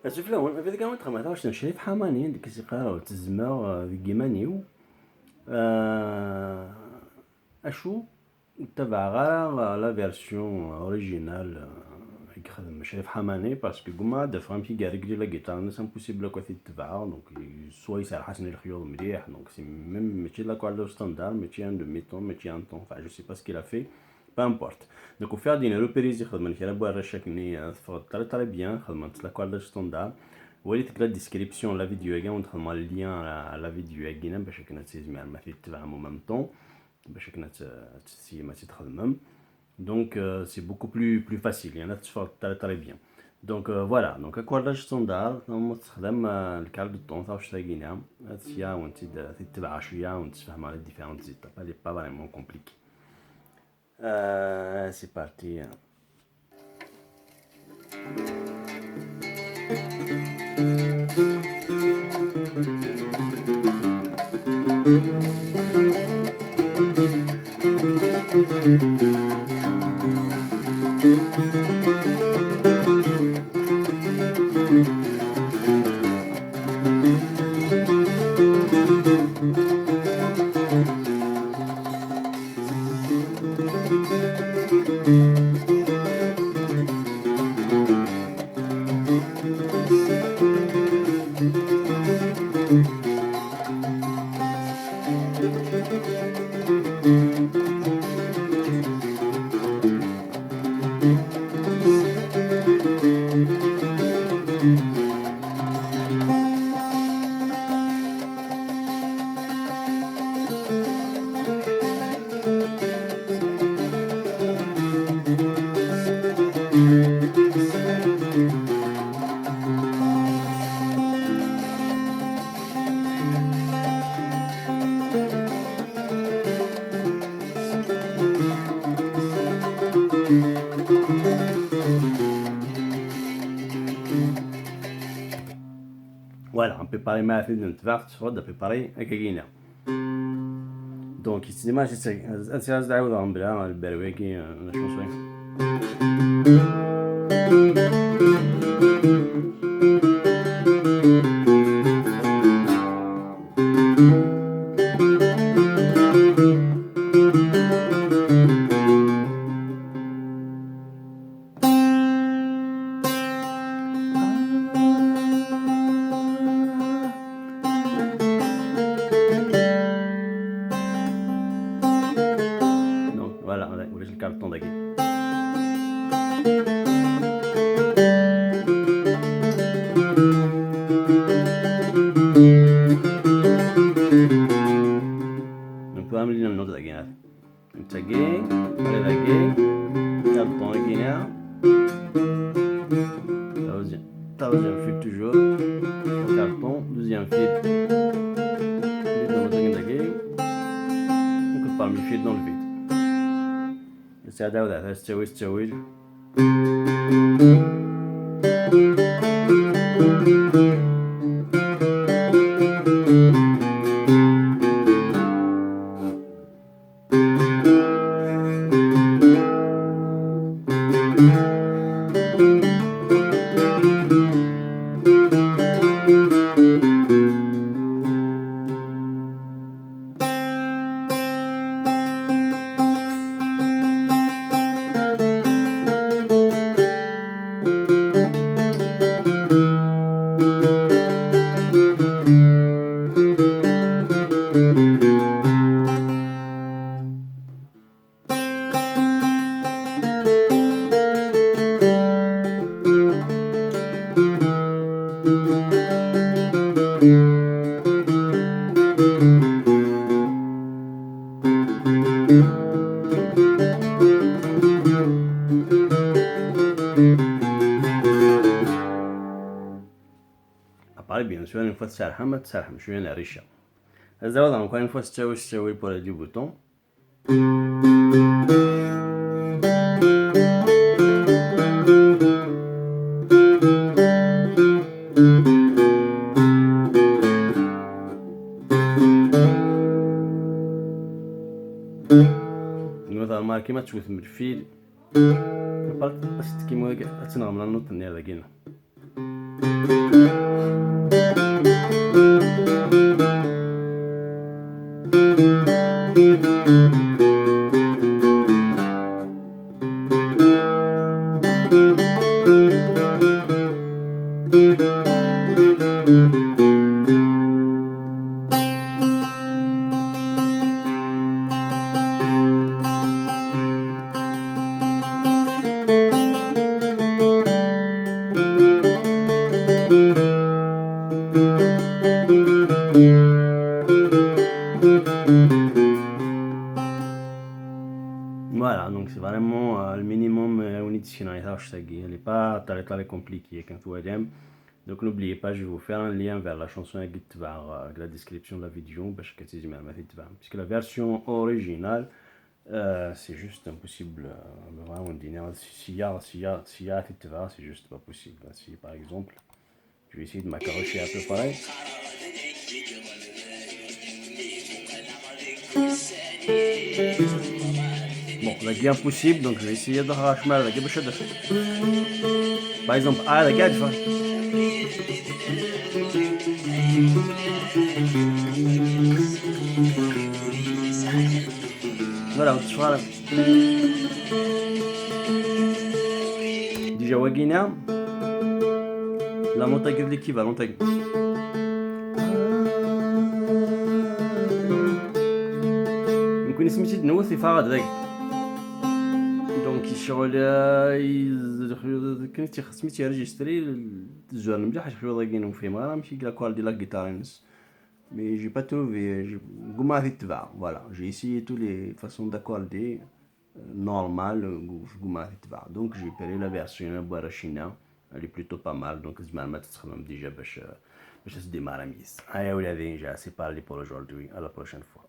شوف لا هو هذيك ما تخممتهاش شريف حماني ديك السيقاره وتزما في كيمانيو اشو تبع غير لا فيرسيون اوريجينال يخدم شريف حماني باسكو كما دافهم كي كاع رجلي لا جيتار الناس امبوسيبل كوا تتبعها دونك سوا يسال حسن الخيوط مليح دونك سي ميم ماشي لا كوالور ستاندار ماشي ان دومي طون ماشي ان طون جو سي با سكيل ا في با امبورت دونك وفيها دينا روبيريز يخدم كي راه بوار شاكني تفرض تري بيان خدمت لا كوالور ستاندار وليت تقرا ديسكريبسيون لا فيديو كاع وندخل مع اللين على فيديو كاع باش كنا تسمع ما في تبعهم ميم طون باش كنا تسي ما تخدمهم donc c'est beaucoup plus facile il y en a تفرض تري بيان دونك فوالا دونك كوالراج ستاندار تستخدم الكارت دو طون واش تلاقينا هادشي وانت تتبع شويه وتفهم على ديفيرونت زيتاب اللي با فريمون كومبليكي سي بارتي Voilà, on peut parler ما في نتبع تفرض بريباري هكاكينا دونك السينما سي تعاودهم بلا البرويكي شنو صاير voilà ولاش الكارطون داكي نفهم لينا النوت داكي هذا انت كي ولا داكي كارطون كينا troisième fil toujours au carton deuxième fil نكون parmi fil dans le vide نستعداو على تستوي اباري بيان سور une fois تسرحم ما تسرحم شويه نعريشها هذا وضع encore une fois تستوي pour les 10 boutons مثلا ما كيما تشوف من الفيل بس كيما تنغم لا نوت نير داكينا Voilà, donc c'est vraiment le minimum elle n'est pas très compliquée quand vous aimez. Donc n'oubliez pas, je vais vous faire un lien vers la chanson avec la description de la vidéo, puisque la version originale, c'est juste impossible. Vraiment, s'il y a, c'est juste pas possible. Si par exemple, je vais essayer de m'accrocher à peu près. Bon, la guerre impossible, donc je vais essayer de racheter la guerre. Par exemple, la guerre, voilà, tu vois. Déjà, Wagina, la montagne de l'équivalent. يمكن سميتي نوثي فارد ذاك دونك الشغل كنت سميتي ريجستري الزوار مليح شغل ضاقين فيه ما ماشي la qualité de la guitare mais j'ai pas trouvé gouma تبع voilà j'ai essayé toutes les façons d'accorder normal gouma تبع donc j'ai pris la version باراشينا elle est plutôt pas mal donc زمان ما تستخدم déjà باش se démarrer. Allez, c'est parti pour aujourd'hui. À la prochaine fois.